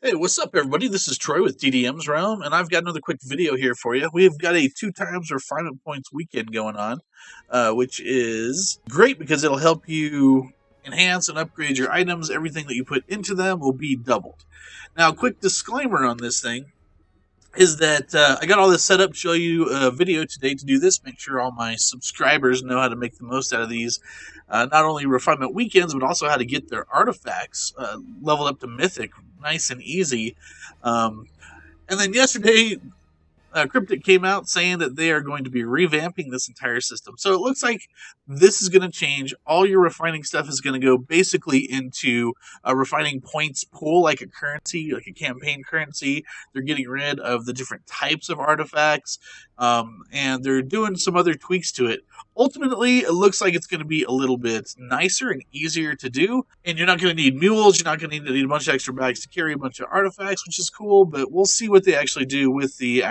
Hey, what's up, everybody? This is Troy with DDM's Realm, and I've got another quick video here for you. We've got a 2 times refinement points weekend going on, which is great because it'll help you enhance and upgrade your items. Everything that you put into them will be doubled. Now, quick disclaimer on this thing is that I got all this set up to show you a video today to do this. Make sure all my subscribers know how to make the most out of these. Not only refinement weekends, but also how to get their artifacts leveled up to mythic nice and easy. Um, and then yesterday, Cryptic came out saying that they are going to be revamping this entire system. So it looks like this is going to change. All your refining stuff is going to go basically into a refining points pool, like a currency, like a campaign currency. They're getting rid of the different types of artifacts, and they're doing some other tweaks to it. Ultimately, it looks like it's going to be a little bit nicer and easier to do, and you're not going to need mules. You're not going to need a bunch of extra bags to carry a bunch of artifacts, which is cool. But we'll see what they actually do with the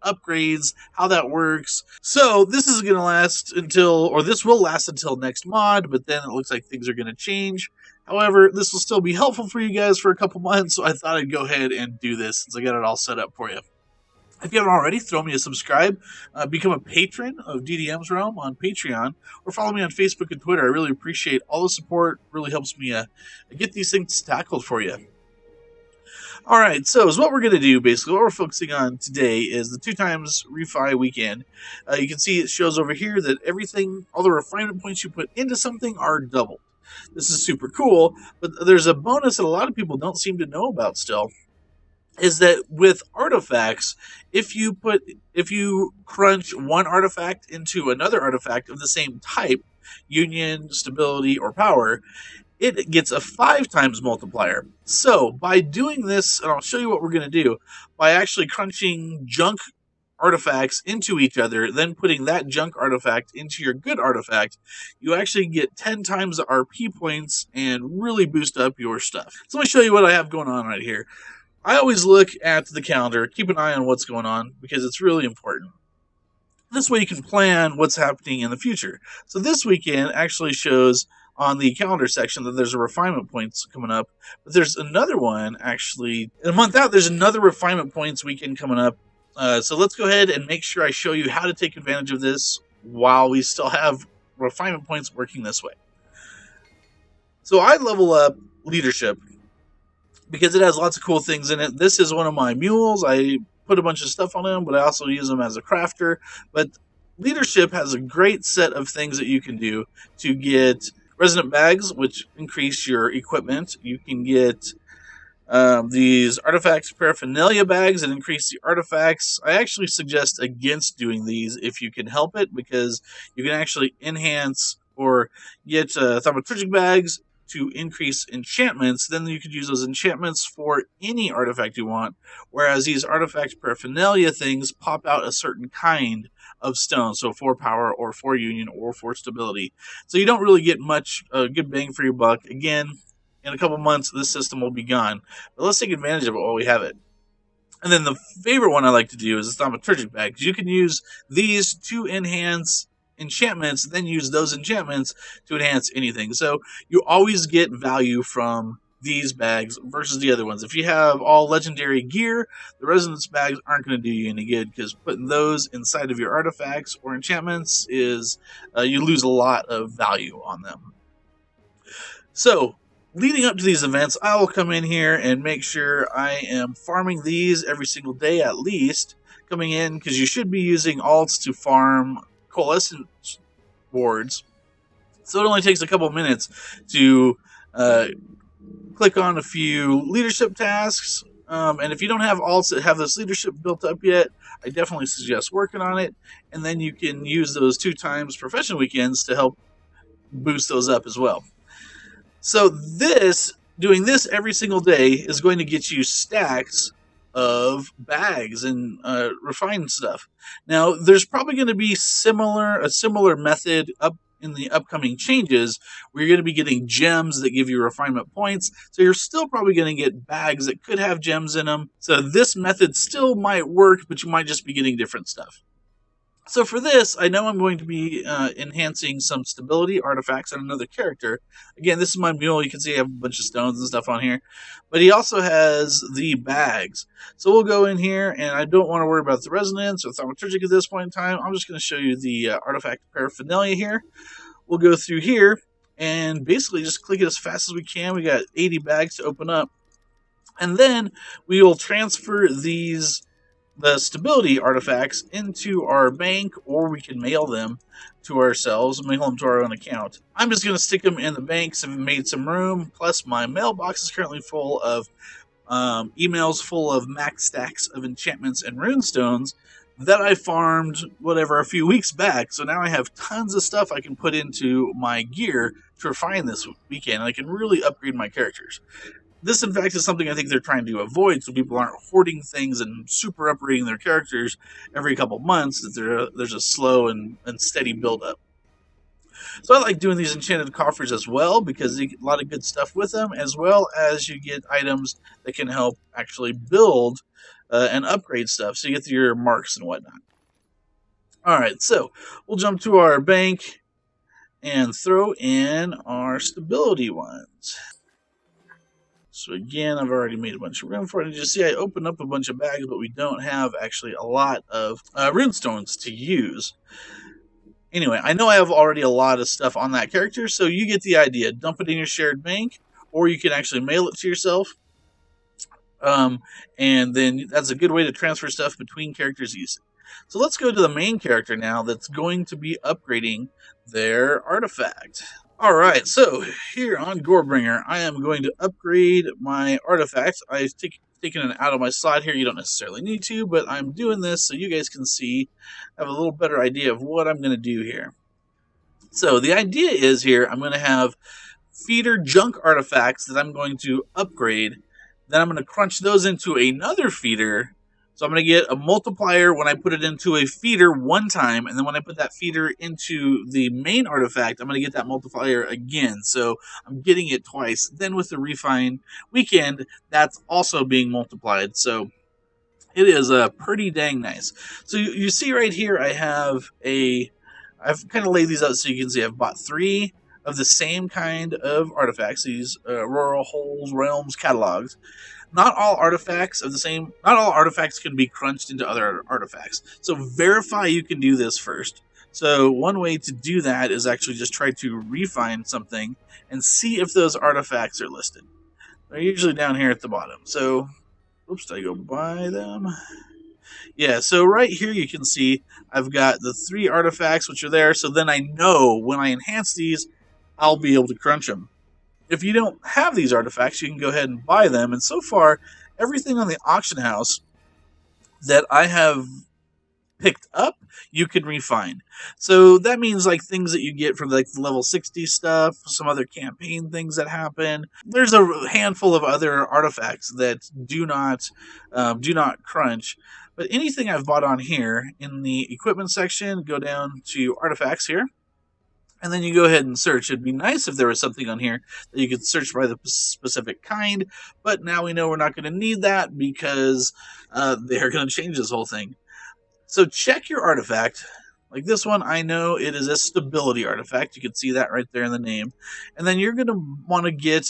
upgrades, how that works. So this is going to last until, or this will last until next mod, but then it looks like things are going to change. However, this will still be helpful for you guys for a couple months, so I thought I'd go ahead and do this since I got it all set up for you. If you haven't already, throw me a subscribe, become a patron of DDM's Realm on Patreon, or follow me on Facebook and Twitter. I really appreciate all the support. It really helps me get these things tackled for you. All right, so what we're going to do, basically, what we're focusing on today is the 2 times refi weekend. You can see it shows over here that everything, all the refinement points you put into something are doubled. This is super cool, but there's a bonus that a lot of people don't seem to know about still, is that with artifacts, if you crunch one artifact into another artifact of the same type, union, stability, or power, it gets a 5 times multiplier. So by doing this, and I'll show you what we're going to do, by actually crunching junk artifacts into each other, then putting that junk artifact into your good artifact, you actually get 10 times the RP points and really boost up your stuff. So let me show you what I have going on right here. I always look at the calendar, keep an eye on what's going on, because it's really important. This way you can plan what's happening in the future. So this weekend actually shows on the calendar section that there's a refinement points coming up, but there's another one actually in a month out. There's another refinement points weekend coming up. So let's go ahead and make sure I show you how to take advantage of this while we still have refinement points working this way. So I level up leadership because it has lots of cool things in it. This is one of my mules. I put a bunch of stuff on him, but I also use him as a crafter. But leadership has a great set of things that you can do to get resonant bags, which increase your equipment. You can get these artifacts paraphernalia bags that increase the artifacts. I actually suggest against doing these if you can help it, because you can actually enhance or get thaumaturgic bags to increase enchantments. Then you could use those enchantments for any artifact you want, whereas these artifact paraphernalia things pop out a certain kind of stone, so 4 power or 4 union or 4 stability. So you don't really get much good bang for your buck. Again, in a couple months, this system will be gone, but let's take advantage of it while we have it. And then the favorite one I like to do is the thaumaturgic bag, because you can use these to enhance enchantments, then use those enchantments to enhance anything. So you always get value from these bags versus the other ones. If you have all legendary gear, the resonance bags aren't going to do you any good, because putting those inside of your artifacts or enchantments is you lose a lot of value on them. So leading up to these events, I will come in here and make sure I am farming these every single day at least, coming in, because you should be using alts to farm coalescence boards. So it only takes a couple minutes to click on a few leadership tasks. And if you don't have alts that have this leadership built up yet, I definitely suggest working on it. And then you can use those 2 times profession weekends to help boost those up as well. So doing this every single day is going to get you stacks of bags and refined stuff. Now, there's probably going to be a similar method up in the upcoming changes where you're going to be getting gems that give you refinement points. So you're still probably going to get bags that could have gems in them. So this method still might work, but you might just be getting different stuff. So for this, I know I'm going to be enhancing some stability artifacts on another character. Again, this is my mule. You can see I have a bunch of stones and stuff on here. But he also has the bags. So we'll go in here, and I don't want to worry about the resonance or thaumaturgic at this point in time. I'm just going to show you the artifact paraphernalia here. We'll go through here and basically just click it as fast as we can. We got 80 bags to open up. And then we will transfer the stability artifacts into our bank, or we can mail them to ourselves, mail them to our own account. I'm just going to stick them in the bank so I've made some room. Plus, my mailbox is currently full of emails full of max stacks of enchantments and runestones that I farmed, a few weeks back. So now I have tons of stuff I can put into my gear to refine this weekend, and I can really upgrade my characters. This, in fact, is something I think they're trying to avoid, so people aren't hoarding things and super upgrading their characters every couple months, that there's a slow and steady build-up. So I like doing these enchanted coffers as well, because you get a lot of good stuff with them, as well as you get items that can help actually build and upgrade stuff, so you get your marks and whatnot. Alright, so we'll jump to our bank and throw in our stability ones. So again, I've already made a bunch of room for it. As you see, I opened up a bunch of bags, but we don't have actually a lot of runestones to use. Anyway, I know I have already a lot of stuff on that character, so you get the idea. Dump it in your shared bank, or you can actually mail it to yourself. And then that's a good way to transfer stuff between characters easily. So let's go to the main character now that's going to be upgrading their artifact. Alright, so here on Gorebringer, I am going to upgrade my artifact. I've taken it out of my slot here. You don't necessarily need to, but I'm doing this so you guys can see, have a little better idea of what I'm going to do here. So the idea is here, I'm going to have feeder junk artifacts that I'm going to upgrade. Then I'm going to crunch those into another feeder. So I'm going to get a multiplier when I put it into a feeder one time, and then when I put that feeder into the main artifact, I'm going to get that multiplier again. So I'm getting it twice. Then with the refine weekend, that's also being multiplied. So it is pretty dang nice. So you see right here, I've kind of laid these out so you can see I've bought 3 of the same kind of artifacts, these Rural Holes Realms catalogs. Not all artifacts can be crunched into other artifacts. So verify you can do this first. So one way to do that is actually just try to refine something and see if those artifacts are listed. They're usually down here at the bottom. So, oops, did I go by them? Yeah, so right here you can see I've got the 3 artifacts which are there, so then I know when I enhance these, I'll be able to crunch them. If you don't have these artifacts, you can go ahead and buy them. And so far, everything on the auction house that I have picked up, you can refine. So that means like things that you get from like the level 60 stuff, some other campaign things that happen. There's a handful of other artifacts that do not crunch. But anything I've bought on here in the equipment section, go down to artifacts here. And then you go ahead and search. It'd be nice if there was something on here that you could search by the specific kind, but now we know we're not going to need that because they're going to change this whole thing. So check your artifact. Like this one, I know it is a stability artifact. You can see that right there in the name. And then you're going to want to get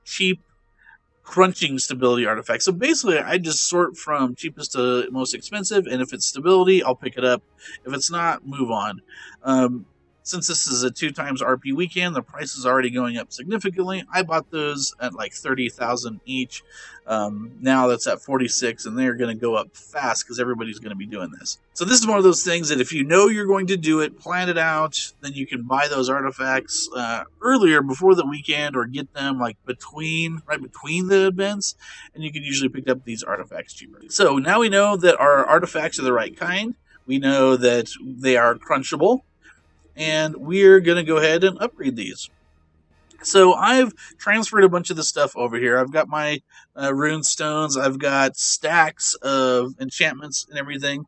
cheap crunching stability artifacts. So basically, I just sort from cheapest to most expensive, and if it's stability, I'll pick it up. If it's not, move on. Since this is a 2 times RP weekend, the price is already going up significantly. I bought those at like 30,000 each. Now that's at 46, and they're going to go up fast because everybody's going to be doing this. So this is one of those things that if you know you're going to do it, plan it out, then you can buy those artifacts earlier before the weekend, or get them like right between the events, and you can usually pick up these artifacts cheaper. So now we know that our artifacts are the right kind. We know that they are crunchable. And we're going to go ahead and upgrade these. So I've transferred a bunch of the stuff over here. I've got my rune stones. I've got stacks of enchantments and everything.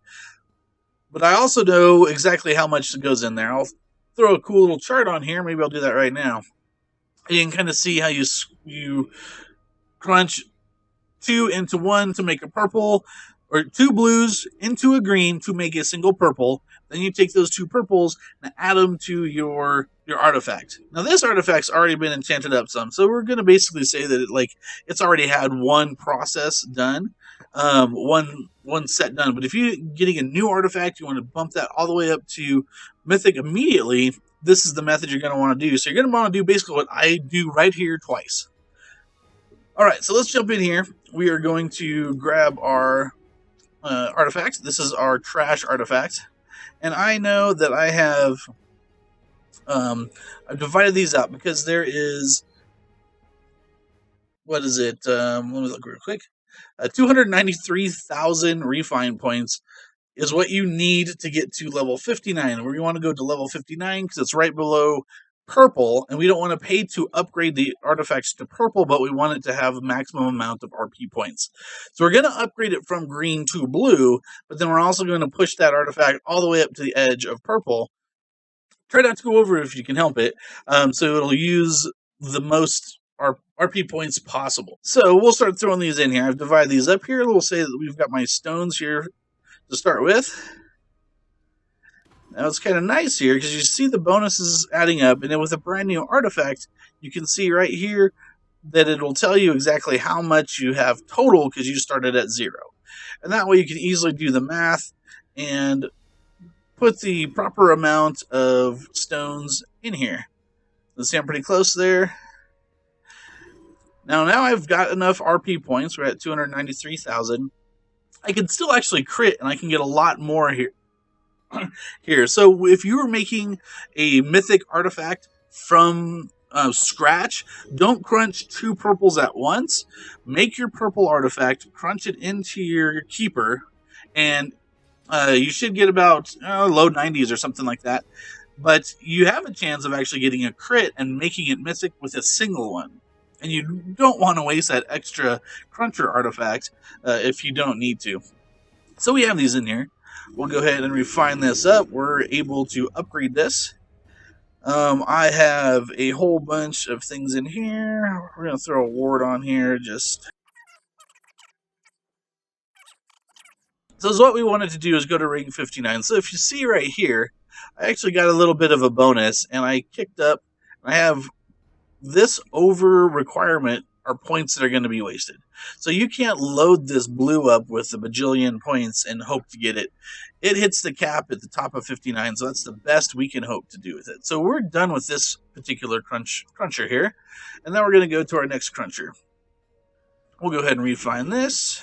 But I also know exactly how much goes in there. I'll throw a cool little chart on here. Maybe I'll do that right now. You can kind of see how you crunch 2 into 1 to make a purple, or 2 blues into a green to make a single purple. Then you take those 2 purples and add them to your artifact. Now this artifact's already been enchanted up some, so we're going to basically say that it's already had one process done, one set done. But if you're getting a new artifact, you want to bump that all the way up to Mythic immediately. This is the method you're going to want to do. So you're going to want to do basically what I do right here twice. All right, so let's jump in here. We are going to grab our artifact. This is our trash artifact. And I know that I have I've divided these up because there is, what is it? Let me look real quick. 293,000 refine points is what you need to get to level 59. Where you want to go to level 59 because it's right below purple, and we don't want to pay to upgrade the artifacts to purple, but we want it to have a maximum amount of RP points. So we're going to upgrade it from green to blue, but then we're also going to push that artifact all the way up to the edge of purple. Try not to go over it if you can help it, so it'll use the most RP points possible. So we'll start throwing these in here. I've divided these up here. We'll say that we've got my stones here to start with. Now it's kind of nice here because you see the bonuses adding up, and then with a brand new artifact, you can see right here that it'll tell you exactly how much you have total because you started at 0. And that way you can easily do the math and put the proper amount of stones in here. Let's see, I'm pretty close there. Now I've got enough RP points. We're at 293,000. I can still actually crit, and I can get a lot more here. So if you were making a mythic artifact from scratch, don't crunch 2 purples at once. Make your purple artifact, crunch it into your keeper, and you should get about low 90s or something like that. But you have a chance of actually getting a crit and making it mythic with a single one. And you don't want to waste that extra cruncher artifact if you don't need to. So we have these in here. We'll go ahead and refine this up. We're able to upgrade this. I have a whole bunch of things in here. We're going to throw a ward on here. So what we wanted to do is go to ring 59. So if you see right here, I actually got a little bit of a bonus, and I kicked up. I have this over requirement are points that are going to be wasted. So you can't load this blue up with a bajillion points and hope to get it. It hits the cap at the top of 59, so that's the best we can hope to do with it. So we're done with this particular cruncher here, and then we're going to go to our next cruncher. We'll go ahead and refine this.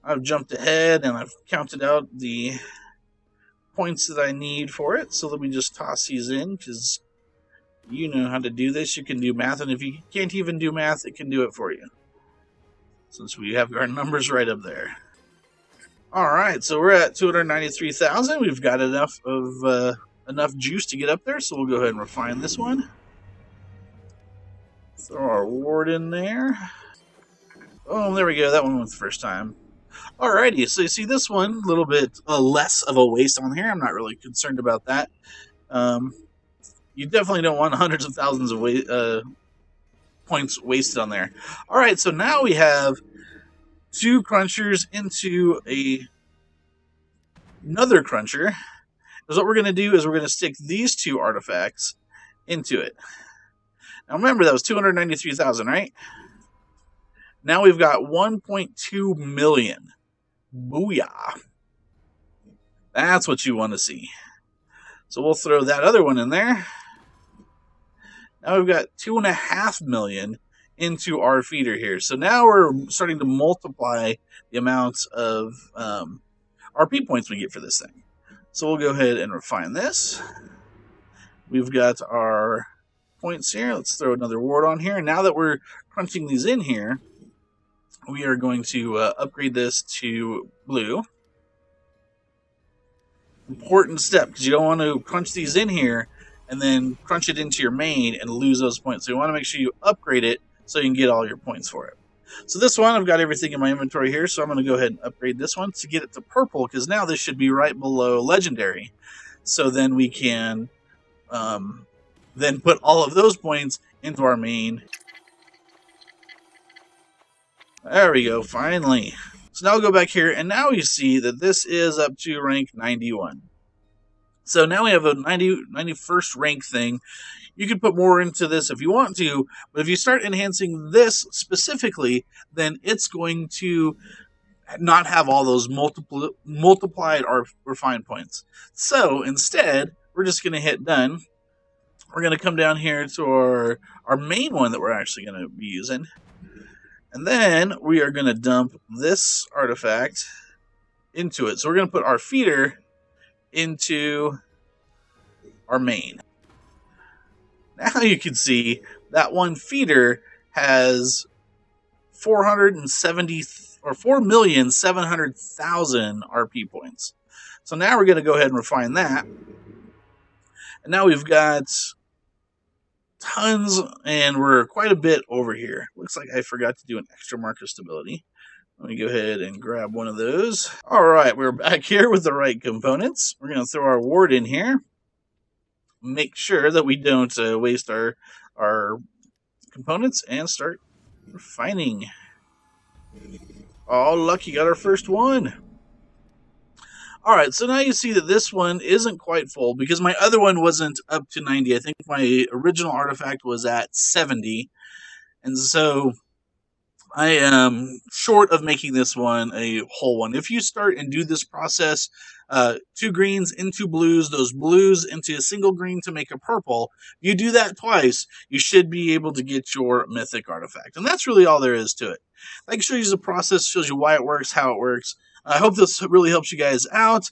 I've jumped ahead, and I've counted out the points that I need for it, so let me just toss these in, because you know how to do this. You can do math, and if you can't even do math, it can do it for you, since we have our numbers right up there. Alright, so we're at 293,000. We've got enough juice to get up there, so we'll go ahead and refine this one. Throw our ward in there. Oh, there we go. That one went the first time. Alrighty, so you see this one, a little bit less of a waste on here. I'm not really concerned about that. You definitely don't want hundreds of thousands of points wasted on there. Alright, so now we have 2 crunchers into another cruncher. So what we're going to do is we're going to stick these 2 artifacts into it. Now remember, that was 293,000, right? Now we've got 1.2 million. Booyah. That's what you want to see. So we'll throw that other one in there. Now we've got 2.5 million into our feeder here. So now we're starting to multiply the amounts of RP points we get for this thing. So we'll go ahead and refine this. We've got our points here. Let's throw another ward on here. Now that we're crunching these in here, we are going to upgrade this to blue. Important step, because you don't want to crunch these in here and then crunch it into your main and lose those points. So you want to make sure you upgrade it so you can get all your points for it. So this one, I've got everything in my inventory here, so I'm going to go ahead and upgrade this one to get it to purple, because now this should be right below legendary. So then we can then put all of those points into our main. There we go, finally. So now I'll go back here, and now you see that this is up to rank 91. So now we have a 91st rank thing. You can put more into this if you want to, but if you start enhancing this specifically, then it's going to not have all those multiplied or refined points. So instead, we're just going to hit done. We're going to come down here to our main one that we're actually going to be using. And then we are going to dump this artifact into it. So we're going to put our feeder into our main. Now you can see that one feeder has 470 or 4,700,000 RP points. So now we're going to go ahead and refine that. And now we've got tons, and we're quite a bit over here. Looks like I forgot to do an extra mark of stability. Let me go ahead and grab one of those. All right, we're back here with the right components. We're going to throw our ward in here. Make sure that we don't waste our components and start refining. Oh, lucky, got our first one. All right, so now you see that this one isn't quite full because my other one wasn't up to 90. I think my original artifact was at 70. And so I am short of making this one a whole one. If you start and do this process, 2 greens into blues, those blues into a single green to make a purple, you do that twice, you should be able to get your mythic artifact. And that's really all there is to it. I can show you the process, shows you why it works, how it works. I hope this really helps you guys out.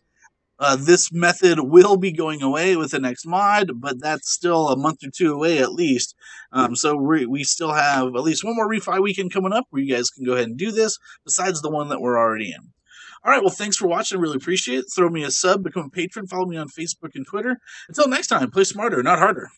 This method will be going away with the next mod, but that's still a month or 2 away at least. So we still have at least one more refi weekend coming up where you guys can go ahead and do this, besides the one that we're already in. All right, well, thanks for watching. I really appreciate it. Throw me a sub, become a patron, follow me on Facebook and Twitter. Until next time, play smarter, not harder.